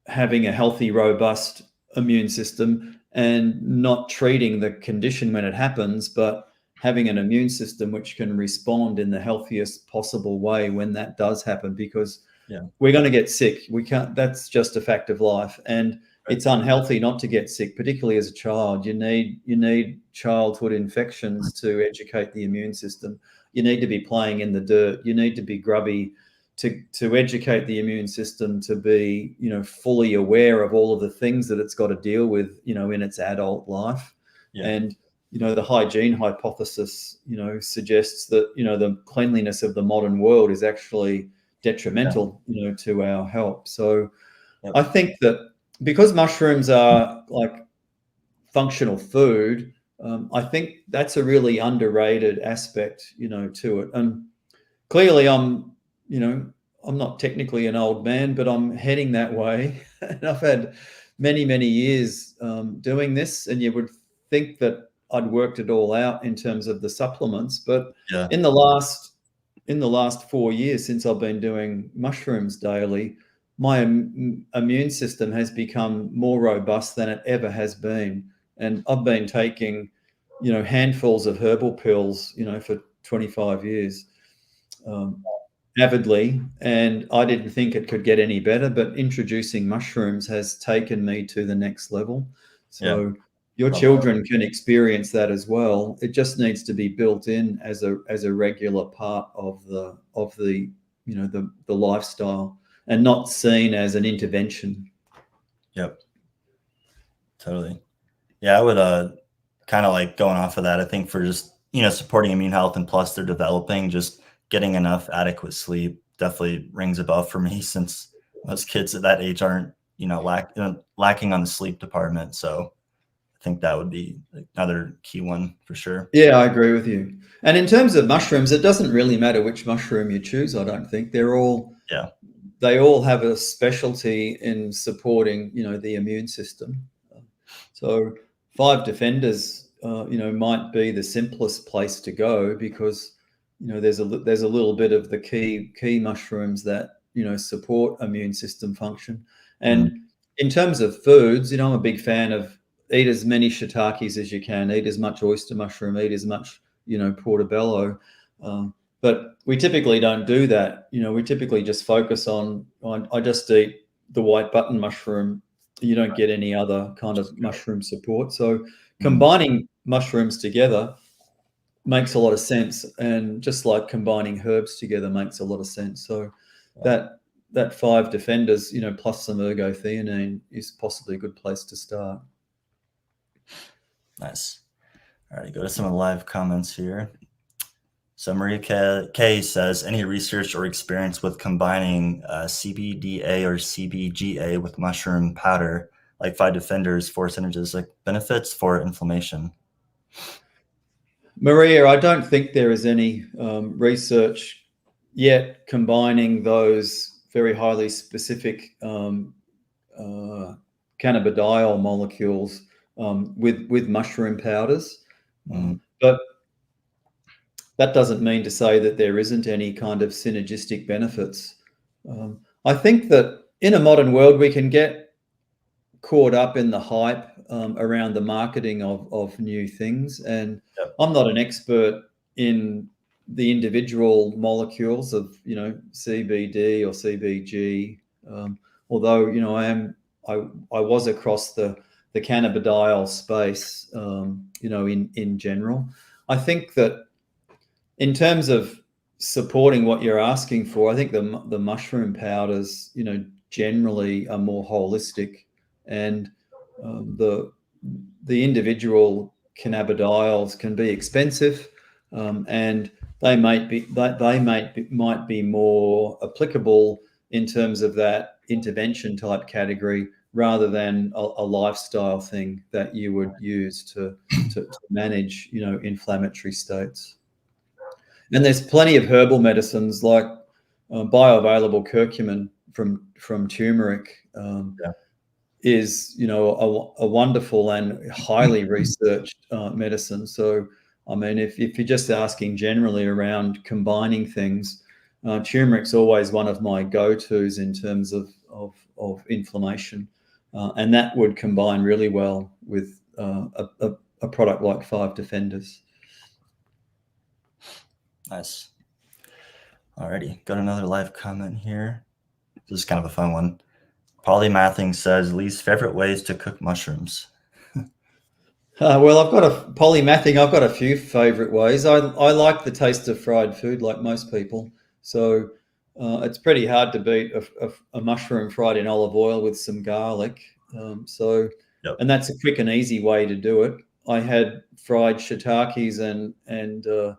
having a healthy, robust immune system and not treating the condition when it happens, but having an immune system which can respond in the healthiest possible way when that does happen, because we're going to get sick. We can't, that's just a fact of life. And it's unhealthy not to get sick, particularly as a child. You need childhood infections to educate the immune system. You need to be playing in the dirt. You need to be grubby to educate the immune system to be, fully aware of all of the things that it's got to deal with, in its adult life. And, the hygiene hypothesis, suggests that, the cleanliness of the modern world is actually detrimental, to our health. So I think that because mushrooms are like functional food, I think that's a really underrated aspect, to it. And clearly I'm not technically an old man, but I'm heading that way. And I've had many, many years doing this, and you would think that I'd worked it all out in terms of the supplements. But in the last 4 years since I've been doing mushrooms daily, my immune system has become more robust than it ever has been. And I've been taking handfuls of herbal pills, for 25 years, avidly, and I didn't think it could get any better, but introducing mushrooms has taken me to the next level. Yeah. So your children can experience that as well. It just needs to be built in as a regular part of the the lifestyle, and not seen as an intervention. Yep. Totally. Yeah, I would kind of like going off of that. I think for just, supporting immune health, and plus they're developing, just getting enough adequate sleep definitely rings a bell for me, since most kids at that age aren't, lacking on the sleep department. So I think that would be another key one for sure. Yeah, I agree with you. And in terms of mushrooms, it doesn't really matter which mushroom you choose. I don't think Yeah. they all have a specialty in supporting, the immune system. So 5 defenders, might be the simplest place to go, because, there's a little bit of the key mushrooms that, support immune system function. And in terms of foods, I'm a big fan of eat as many shiitakes as you can, eat as much oyster mushroom, eat as much, portobello. But we typically don't do that. We typically just focus on I just eat the white button mushroom. You don't get any other kind of mushroom support. So combining mushrooms together makes a lot of sense. And just like combining herbs together makes a lot of sense. So that 5 defenders, plus some ergothioneine is possibly a good place to start. Nice. All right, go to some of the live comments here. So Maria K says, any research or experience with combining CBDA or CBGA with mushroom powder, like 5 defenders for synergistic benefits for inflammation? Maria, I don't think there is any research yet combining those very highly specific cannabidiol molecules with mushroom powders. But that doesn't mean to say that there isn't any kind of synergistic benefits. I think that in a modern world, we can get caught up in the hype around the marketing of new things. And I'm not an expert in the individual molecules of, CBD or CBG, although, I was across the cannabidiol space, in general. I think that in terms of supporting what you're asking for, I think the mushroom powders, generally are more holistic, and the individual cannabidiols can be expensive, and they might be more applicable in terms of that intervention type category, rather than a lifestyle thing that you would use to manage, inflammatory states. And there's plenty of herbal medicines like bioavailable curcumin from turmeric is, a wonderful and highly researched medicine. So, I mean, if you're just asking generally around combining things, turmeric's always one of my go-tos in terms of inflammation, and that would combine really well with a product like 5 defenders. Nice. Alrighty, got another live comment here. This is kind of a fun one. Polymathing says, least favorite ways to cook mushrooms. Well, I've got a few favorite ways. I like the taste of fried food, like most people. So it's pretty hard to beat a mushroom fried in olive oil with some garlic. And that's a quick and easy way to do it. I had fried shiitakes and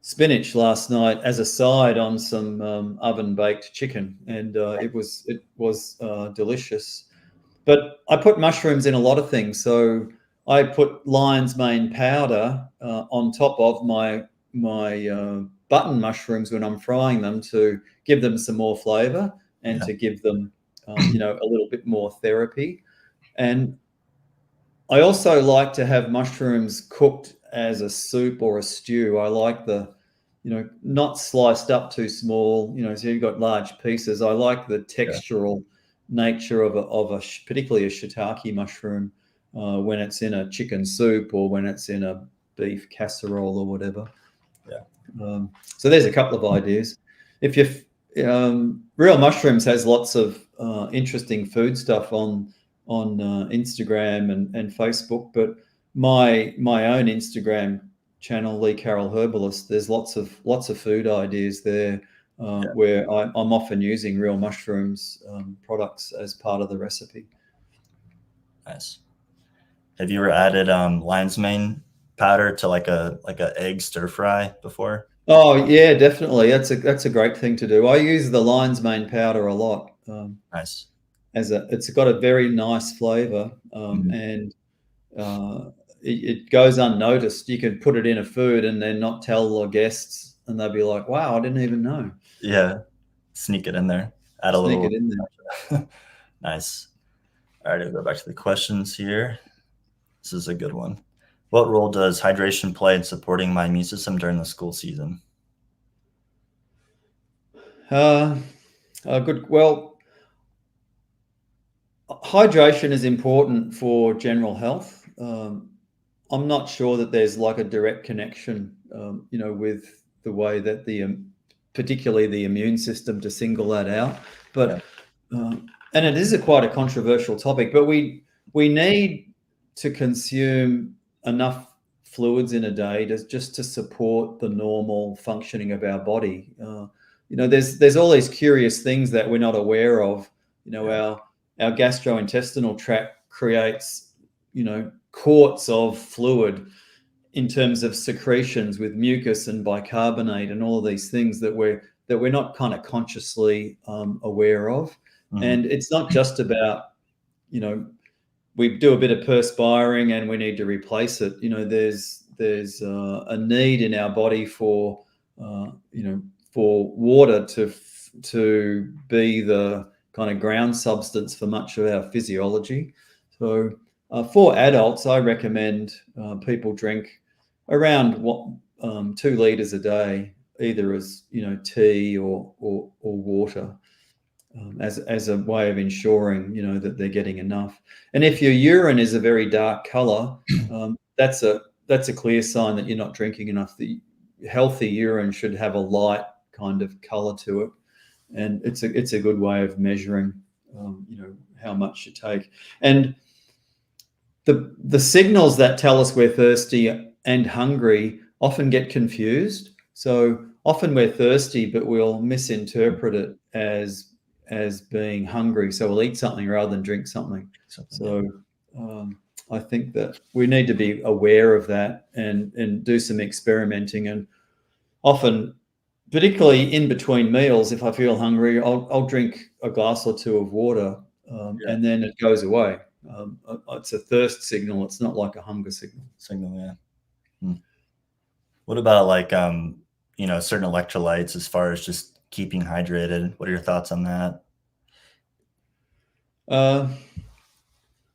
spinach last night as a side on some oven baked chicken, and it was delicious. But I put mushrooms in a lot of things. So I put lion's mane powder on top of my button mushrooms when I'm frying them, to give them some more flavor and to give them a little bit more therapy. And I also like to have mushrooms cooked as a soup or a stew. I like the, not sliced up too small, so you've got large pieces. I like the textural nature of particularly a shiitake mushroom, when it's in a chicken soup or when it's in a beef casserole or whatever. Yeah. So there's a couple of ideas. If you Real Mushrooms has lots of interesting food stuff on Instagram and Facebook, but my own Instagram channel, Lee Carroll Herbalist, there's lots of food ideas there, where I'm often using Real Mushrooms products as part of the recipe. Nice. Have you ever added lion's mane powder to like a egg stir fry before? Oh yeah, definitely. That's a great thing to do. I use the lion's mane powder a lot. Nice. It's got a very nice flavor, Mhm. and it goes unnoticed. You can put it in a food and then not tell the guests, and they'll be like, "Wow, I didn't even know." Yeah. Sneak it in there. Add a Sneak little. it in there. Nice. All right, I'll go back to the questions here. This is a good one. What role does hydration play in supporting my immune system during the school season? Good. Well, hydration is important for general health. I'm not sure that there's like a direct connection, with the way that particularly the immune system, to single that out. But and it is quite a controversial topic. But we need to consume enough fluids in a day just to support the normal functioning of our body. There's all these curious things that we're not aware of. Our gastrointestinal tract creates, quarts of fluid in terms of secretions with mucus and bicarbonate and all of these things that we're not kind of consciously aware of. Mhm. And it's not just about, we do a bit of perspiring and we need to replace it. There's a need in our body for water to be the kind of ground substance for much of our physiology. So for adults, I recommend people drink around 2 liters a day, either as tea or water, as a way of ensuring that they're getting enough. And if your urine is a very dark color, that's a clear sign that you're not drinking enough. The healthy urine should have a light kind of color to it, and it's a good way of measuring how much you take. And the signals that tell us we're thirsty and hungry often get confused. So often we're thirsty, but we'll misinterpret it as being hungry. So we'll eat something rather than drink something. I think that we need to be aware of that and do some experimenting. And often, particularly in between meals, if I feel hungry, I'll drink a glass or two of water, and then it goes away. It's a thirst signal. It's not like a hunger signal. Yeah. What about like certain electrolytes as far as just keeping hydrated? What are your thoughts on that?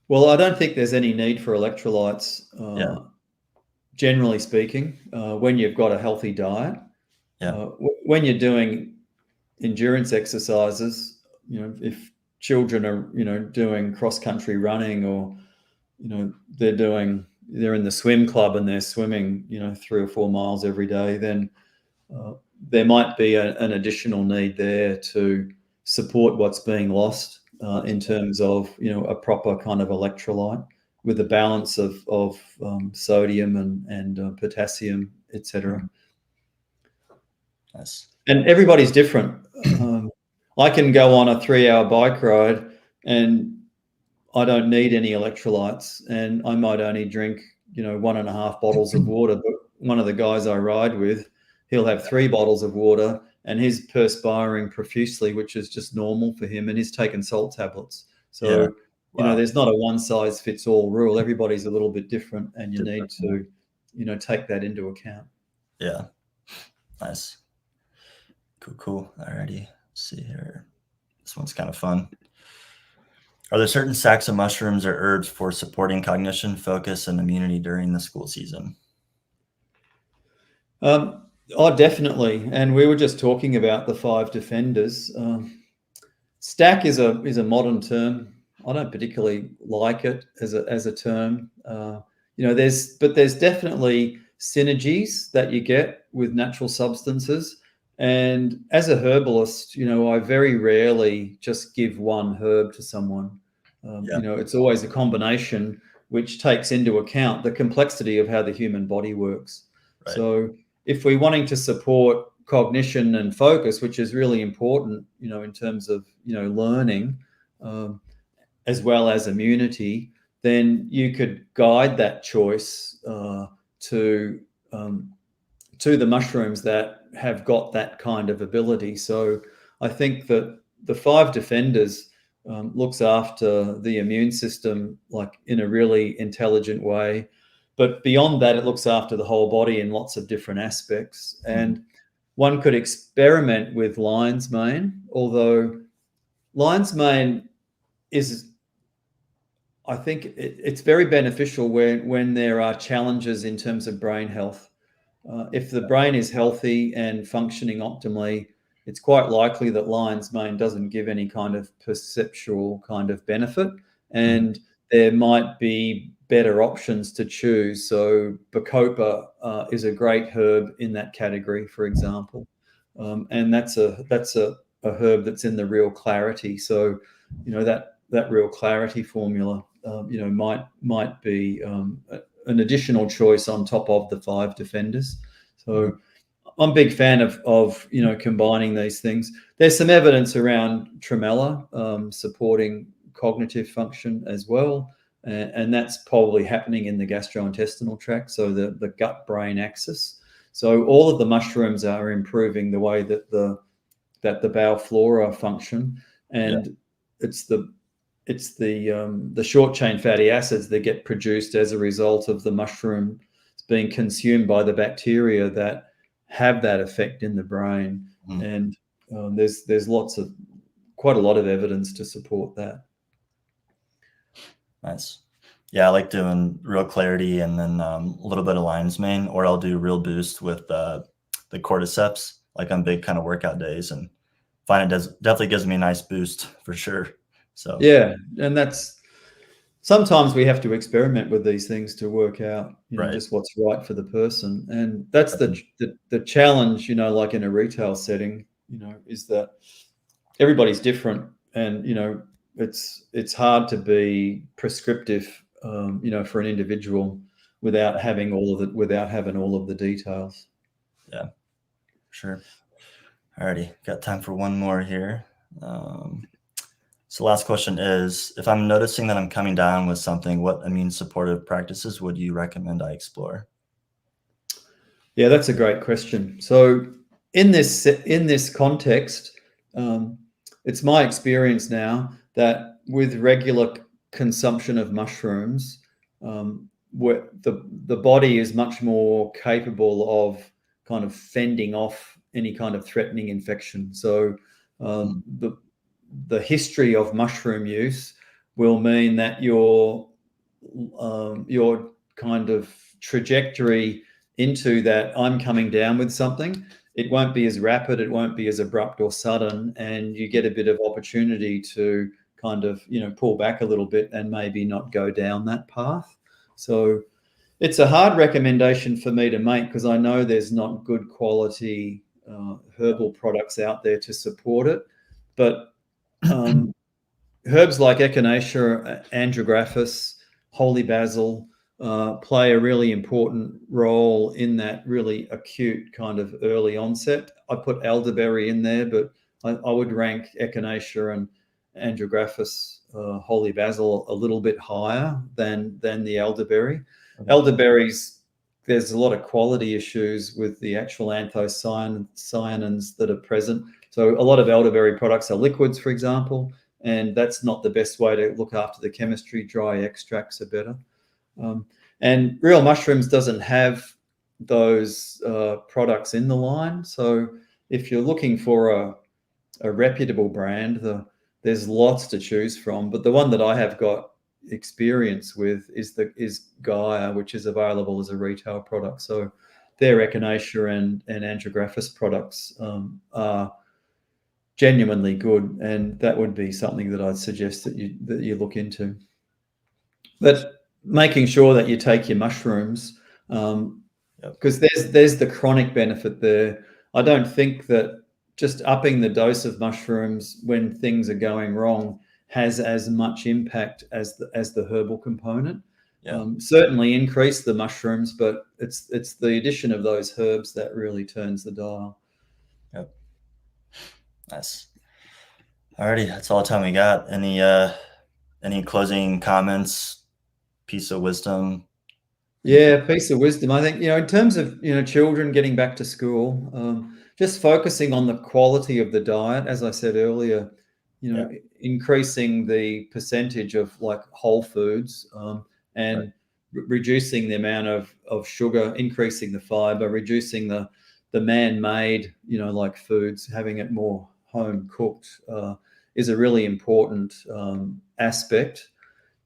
Well, I don't think there's any need for electrolytes, generally speaking, when you've got a healthy diet. When you're doing endurance exercises, if children are, doing cross-country running, or, they're in the swim club and they're swimming, 3 or 4 miles every day, then there might be an additional need there to support what's being lost in terms of, a proper kind of electrolyte with a balance of sodium and potassium, etc. Nice. And everybody's different. I can go on a 3-hour bike ride and I don't need any electrolytes, and I might only drink, 1.5 bottles of water. But one of the guys I ride with, he'll have 3 bottles of water and he's perspiring profusely, which is just normal for him, and he's taken salt tablets. So, there's not a one-size-fits-all rule. Everybody's a little bit different, and you need to, take that into account. Yeah. Nice. Cool. Alrighty. Let's see here. This one's kind of fun. Are there certain sacks of mushrooms or herbs for supporting cognition, focus, and immunity during the school season? Definitely. And we were just talking about the 5 defenders. Stack is a modern term. I don't particularly like it as a term. There's definitely synergies that you get with natural substances. And as a herbalist, I very rarely just give one herb to someone. Yeah. It's always a combination which takes into account the complexity of how the human body works. Right. So if we're wanting to support cognition and focus, which is really important, in terms of, learning, as well as immunity, then you could guide that choice to the mushrooms that have got that kind of ability. So I think that the Five Defenders looks after the immune system like in a really intelligent way. But beyond that, it looks after the whole body in lots of different aspects. And one could experiment with lion's mane, although lion's mane is, I think it's very beneficial when there are challenges in terms of brain health. If the brain is healthy and functioning optimally, it's quite likely that lion's mane doesn't give any kind of perceptual kind of benefit, and there might be better options to choose. So bacopa is a great herb in that category, for example, and that's a herb that's in the real clarity. So that real clarity formula might be an additional choice on top of the Five Defenders. So I'm a big fan of combining these things. There's some evidence around tremella supporting cognitive function as well, and that's probably happening in the gastrointestinal tract, so the gut-brain axis. So all of the mushrooms are improving the way that the bowel flora function, and it's the short chain fatty acids that get produced as a result of the mushroom being consumed by the bacteria that have that effect in the brain. And there's quite a lot of evidence to support that. Nice. Yeah, I like doing real clarity and then a little bit of lion's mane, or I'll do real boost with the cordyceps, like on big kind of workout days, and find it definitely gives me a nice boost for sure. So yeah, and that's sometimes we have to experiment with these things to work out, just what's right for the person. And that's the challenge, like in a retail setting, is that everybody's different, and it's hard to be prescriptive, for an individual without having all of the details. Yeah, sure. Alrighty, got time for one more here. So last question is, if I'm noticing that I'm coming down with something, what immune supportive practices would you recommend I explore? Yeah, that's a great question. So in this context, it's my experience now that with regular consumption of mushrooms, where the body is much more capable of kind of fending off any kind of threatening infection. So the history of mushroom use will mean that your kind of trajectory into that I'm coming down with something, it won't be as rapid, it won't be as abrupt or sudden, and you get a bit of opportunity to kind of pull back a little bit and maybe not go down that path. So it's a hard recommendation for me to make because I know there's not good quality herbal products out there to support it, but herbs like echinacea, andrographis, holy basil play a really important role in that really acute kind of early onset. I put elderberry in there, but I would rank echinacea and andrographis, holy basil a little bit higher than the elderberry. Elderberries, there's a lot of quality issues with the actual anthocyanins that are present. So a lot of elderberry products are liquids, for example, and that's not the best way to look after the chemistry. Dry extracts are better. And Real Mushrooms doesn't have those products in the line. So if you're looking for a reputable brand, there's lots to choose from. But the one that I have got experience with is Gaia, which is available as a retail product. So their echinacea and andrographis products are genuinely good, and that would be something that I'd suggest that you look into. But making sure that you take your mushrooms, because there's the chronic benefit there. I don't think that just upping the dose of mushrooms when things are going wrong has as much impact as the herbal component. Certainly increase the mushrooms, but it's the addition of those herbs that really turns the dial. Yep. Nice. Alrighty, that's all the time we got. Any closing comments? Piece of wisdom? Yeah, piece of wisdom. I think, in terms of, children getting back to school, just focusing on the quality of the diet, as I said earlier, increasing the percentage of like whole foods, and reducing the amount of sugar, increasing the fiber, reducing the man-made, like foods, having it more home cooked, is a really important aspect.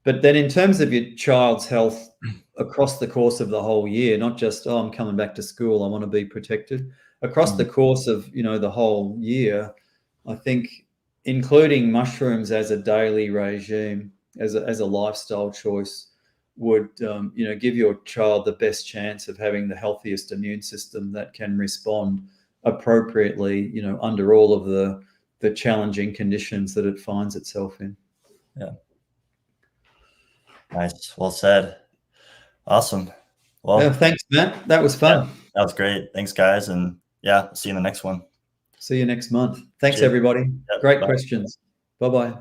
But then in terms of your child's health across the course of the whole year, not just, I'm coming back to school, I want to be protected. Across the course of, the whole year, I think including mushrooms as a daily regime, as a lifestyle choice, would, give your child the best chance of having the healthiest immune system that can respond appropriately, under all of the challenging conditions that it finds itself in. Yeah. Nice. Well said. Awesome. Well, thanks, Matt. That was fun. Yeah, that was great. Thanks, guys. And see you in the next one. See you next month. Thanks, everybody. Yep, Great bye. questions. Bye-bye.